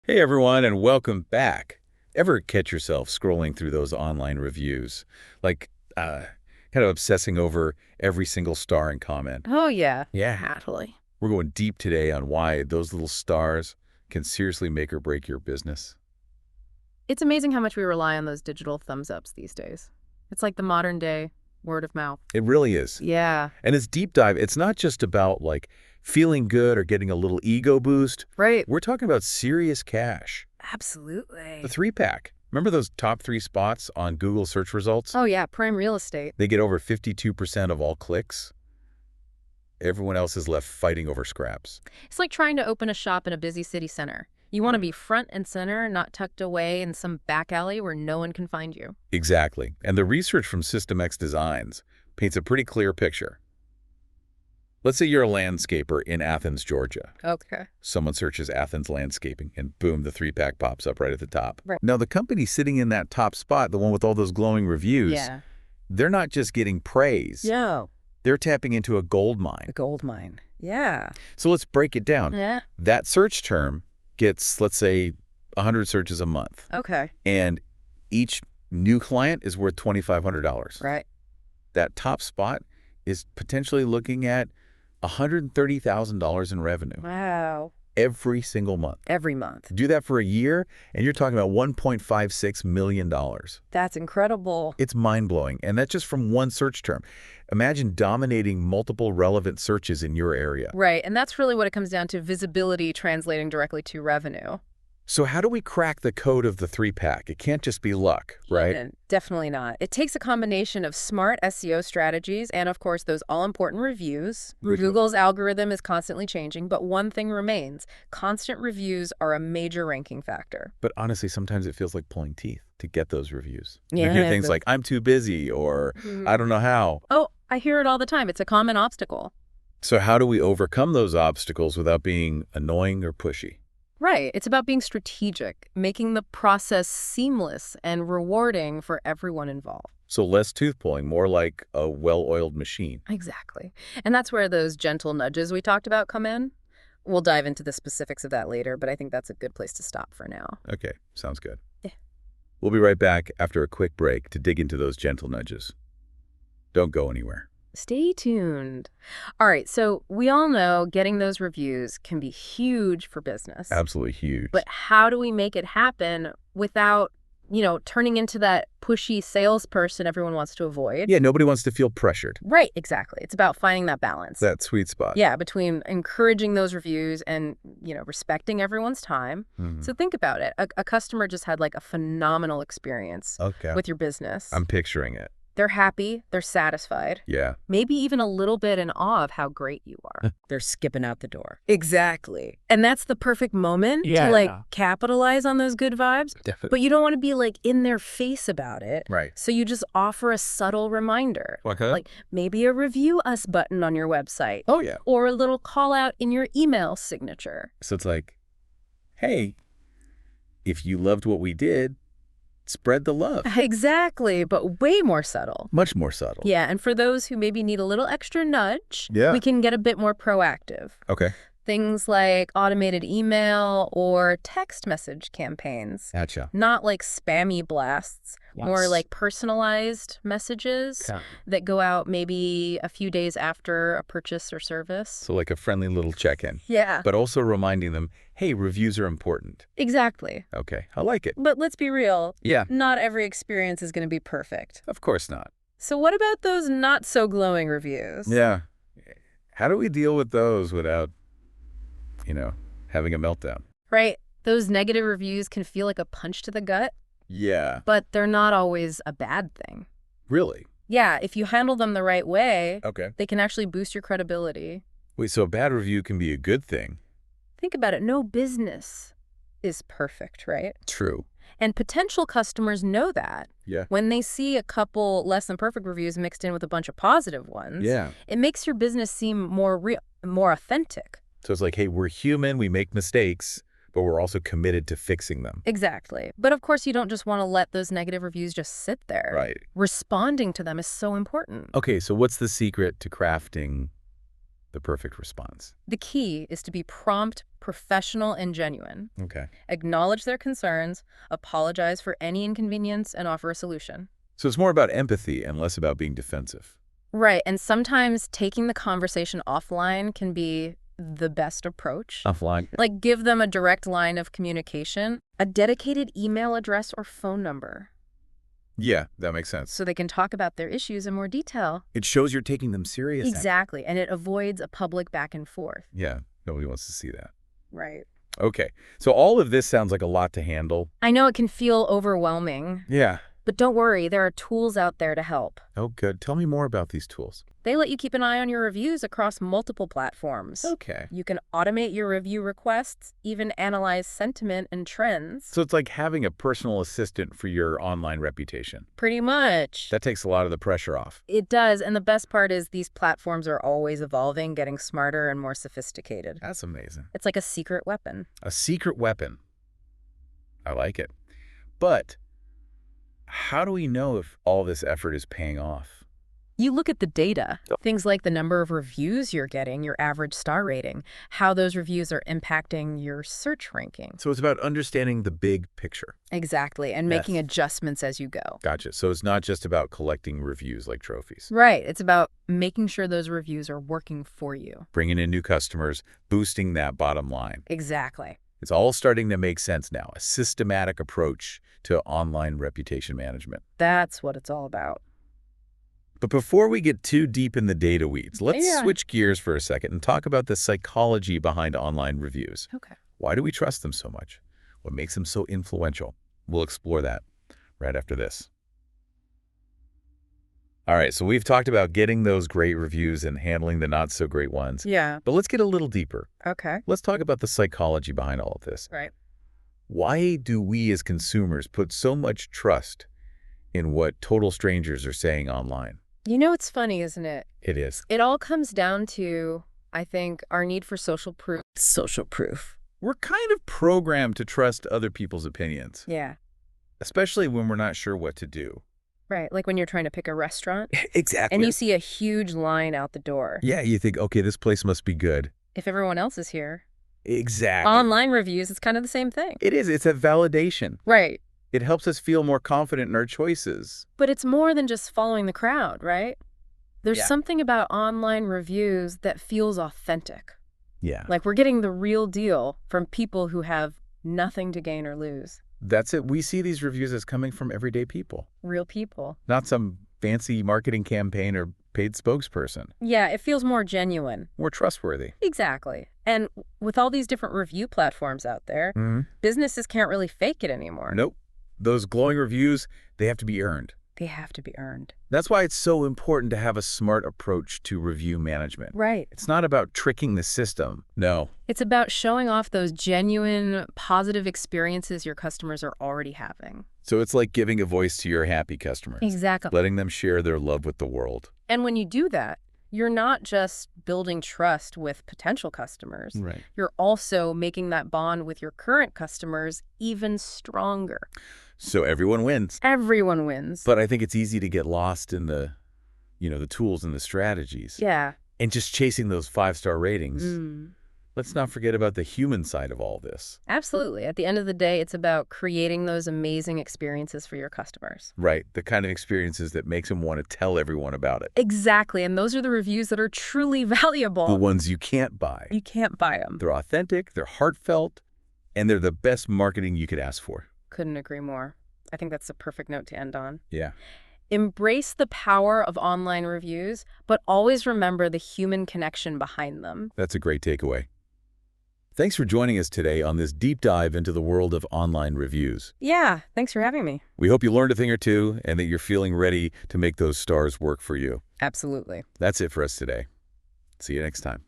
Hey everyone, and welcome back. Ever catch yourself scrolling through those online reviews? Like, kind of obsessing over every single star and comment? Oh, yeah. Yeah. Totally. We're going deep today on why those little stars can seriously make or break your business. It's amazing how much we rely on those digital thumbs ups these days. It's like the modern day word of mouth. It really is. Yeah. And it's deep dive. It's not just about, like, feeling good or getting a little ego boost. Right. We're talking about serious cash. Absolutely. The three-pack. Remember those top 3 spots on Google search results? Oh, yeah. Prime real estate. They get over 52% of all clicks. Everyone else is left fighting over scraps. It's like trying to open a shop in a busy city center. You want to be front and center, not tucked away in some back alley where no one can find you. Exactly. And the research from System X Designs paints a pretty clear picture. Let's say you're a landscaper in Athens, Georgia. Okay. Someone searches Athens landscaping, and boom, the three-pack pops up right at the top. Right. Now, the company sitting in that top spot, the one with all those glowing reviews, Yeah. they're not just getting praise. No. They're tapping into a gold mine. A gold mine. Yeah. So let's break it down. Yeah. That search term gets, let's say, 100 searches a month. Okay. And each new client is worth $2,500. Right. That top spot is potentially looking at $130,000 in revenue Wow. every single month. Every month. Do that for a year, and you're talking about $1.56 million. That's incredible. It's mind-blowing, and that's just from one search term. Imagine dominating multiple relevant searches in your area. Right. And that's really what it comes down to, visibility translating directly to revenue. So how do we crack the code of the three-pack? It can't just be luck, right? Definitely not. It takes a combination of smart SEO strategies and, of course, those all-important reviews. Google's algorithm is constantly changing, but one thing remains. Constant reviews are a major ranking factor. But honestly, sometimes it feels like pulling teeth to get those reviews. You Yeah, hear things like, I'm too busy, or I don't know how. Oh, I hear it all the time. It's a common obstacle. So how do we overcome those obstacles without being annoying or pushy? Right. It's about being strategic, making the process seamless and rewarding for everyone involved. So less tooth pulling, more like a well-oiled machine. Exactly. And that's where those gentle nudges we talked about come in. We'll dive into the specifics of that later, but I think that's a good place to stop for now. Okay, sounds good. Yeah. We'll be right back after a quick break to dig into those gentle nudges. Don't go anywhere. Stay tuned. All right, so we all know getting those reviews can be huge for business. Absolutely huge. But how do we make it happen without, turning into that pushy salesperson everyone wants to avoid? Yeah, nobody wants to feel pressured. Right, exactly. It's about finding that balance. That sweet spot. Yeah, between encouraging those reviews and, respecting everyone's time. So think about it. A customer just had like a phenomenal experience with your business. I'm picturing it. They're happy, they're satisfied. Yeah. Maybe even a little bit in awe of how great you are. They're skipping out the door. Exactly. And that's the perfect moment to capitalize on those good vibes. Definitely. But you don't want to be like in their face about it. Right. So you just offer a subtle reminder. Okay. Like maybe a review us button on your website. Oh, yeah. Or a little call out in your email signature. So it's like, hey, if you loved what we did, spread the love. Exactly, but way more subtle. Much more subtle. Yeah, and for those who maybe need a little extra nudge, Yeah. we can get a bit more proactive. Okay. Things like automated email or text message campaigns. Gotcha. Not like spammy blasts, more Yes. like personalized messages that go out maybe a few days after a purchase or service. So like a friendly little check-in. Yeah. But also reminding them, hey, reviews are important. Exactly. Okay, I like it. But let's be real. Yeah. Not every experience is going to be perfect. Of course not. So what about those not so glowing reviews? Yeah. How do we deal with those without, having a meltdown? Right. Those negative reviews can feel like a punch to the gut, Yeah. but they're not always a bad thing. Really? Yeah, if you handle them the right way, Okay. they can actually boost your credibility. Wait, so a bad review can be a good thing? Think about it. No business is perfect, right? True. And potential customers know that. Yeah. When they see a couple less than perfect reviews mixed in with a bunch of positive ones, Yeah. it makes your business seem more real, more authentic. So it's like, hey, we're human, we make mistakes, but we're also committed to fixing them. Exactly. But of course, you don't just want to let those negative reviews just sit there. Right. Responding to them is so important. Okay, so what's the secret to crafting the perfect response. The key is to be prompt, professional, and genuine. Okay. Acknowledge their concerns, apologize for any inconvenience, and offer a solution. So it's more about empathy and less about being defensive. Right, and sometimes taking the conversation offline can be the best approach. Offline. Like, give them a direct line of communication, a dedicated email address or phone number, Yeah, that makes sense. so they can talk about their issues in more detail. It shows you're taking them serious. Exactly, and it avoids a public back and forth. Yeah, nobody wants to see that. Right. Okay, so all of this sounds like a lot to handle. I know it can feel overwhelming, Yeah. but don't worry, there are tools out there to help. Oh, good. Tell me more about these tools. They let you keep an eye on your reviews across multiple platforms. Okay. You can automate your review requests, even analyze sentiment and trends. So it's like having a personal assistant for your online reputation. Pretty much. That takes a lot of the pressure off. It does, and the best part is these platforms are always evolving, getting smarter and more sophisticated. That's amazing. It's like a secret weapon. A secret weapon. I like it. But how do we know if all this effort is paying off? You look at the data, things like the number of reviews you're getting, your average star rating, how those reviews are impacting your search ranking. So it's about understanding the big picture. Exactly, and making adjustments as you go. Gotcha. So it's not just about collecting reviews like trophies. Right, it's about making sure those reviews are working for you. Bringing in new customers, boosting that bottom line. Exactly. It's all starting to make sense now. A systematic approach to online reputation management. That's what it's all about. But before we get too deep in the data weeds, let's switch gears for a second and talk about the psychology behind online reviews. Okay. Why do we trust them so much? What makes them so influential? We'll explore that right after this. All right, so we've talked about getting those great reviews and handling the not-so-great ones. Yeah. But let's get a little deeper. Okay. Let's talk about the psychology behind all of this. Right. Why do we as consumers put so much trust in what total strangers are saying online? You know, it's funny, isn't it? It is. It all comes down to, I think, our need for social proof. Social proof. We're kind of programmed to trust other people's opinions, Yeah. especially when we're not sure what to do. Right, like when you're trying to pick a restaurant Exactly. and you see a huge line out the door. Yeah, you think, okay, this place must be good. If everyone else is here. Exactly. Online reviews, it's kind of the same thing. It is. It's a validation. Right. It helps us feel more confident in our choices. But it's more than just following the crowd, right? There's Yeah. something about online reviews that feels authentic. Yeah. Like we're getting the real deal from people who have nothing to gain or lose. That's it. We see these reviews as coming from everyday people, Real people. not some fancy marketing campaign or paid spokesperson. Yeah, it feels more genuine. More trustworthy. Exactly. And with all these different review platforms out there, businesses can't really fake it anymore. Nope. Those glowing reviews, they have to be earned. They have to be earned. That's why it's so important to have a smart approach to review management. Right. It's not about tricking the system. No. It's about showing off those genuine, positive experiences your customers are already having. So it's like giving a voice to your happy customers. Exactly. Letting them share their love with the world. And when you do that, you're not just building trust with potential customers. Right. You're also making that bond with your current customers even stronger. So everyone wins. Everyone wins. But I think it's easy to get lost in the tools and the strategies. Yeah. And just chasing those 5-star ratings. Let's not forget about the human side of all this. Absolutely. At the end of the day, it's about creating those amazing experiences for your customers. Right. The kind of experiences that makes them want to tell everyone about it. Exactly. And those are the reviews that are truly valuable. The ones you can't buy. You can't buy them. They're authentic, they're heartfelt, and they're the best marketing you could ask for. Couldn't agree more. I think that's a perfect note to end on. Yeah. Embrace the power of online reviews, but always remember the human connection behind them. That's a great takeaway. Thanks for joining us today on this deep dive into the world of online reviews. Yeah, thanks for having me. We hope you learned a thing or two and that you're feeling ready to make those stars work for you. Absolutely. That's it for us today. See you next time.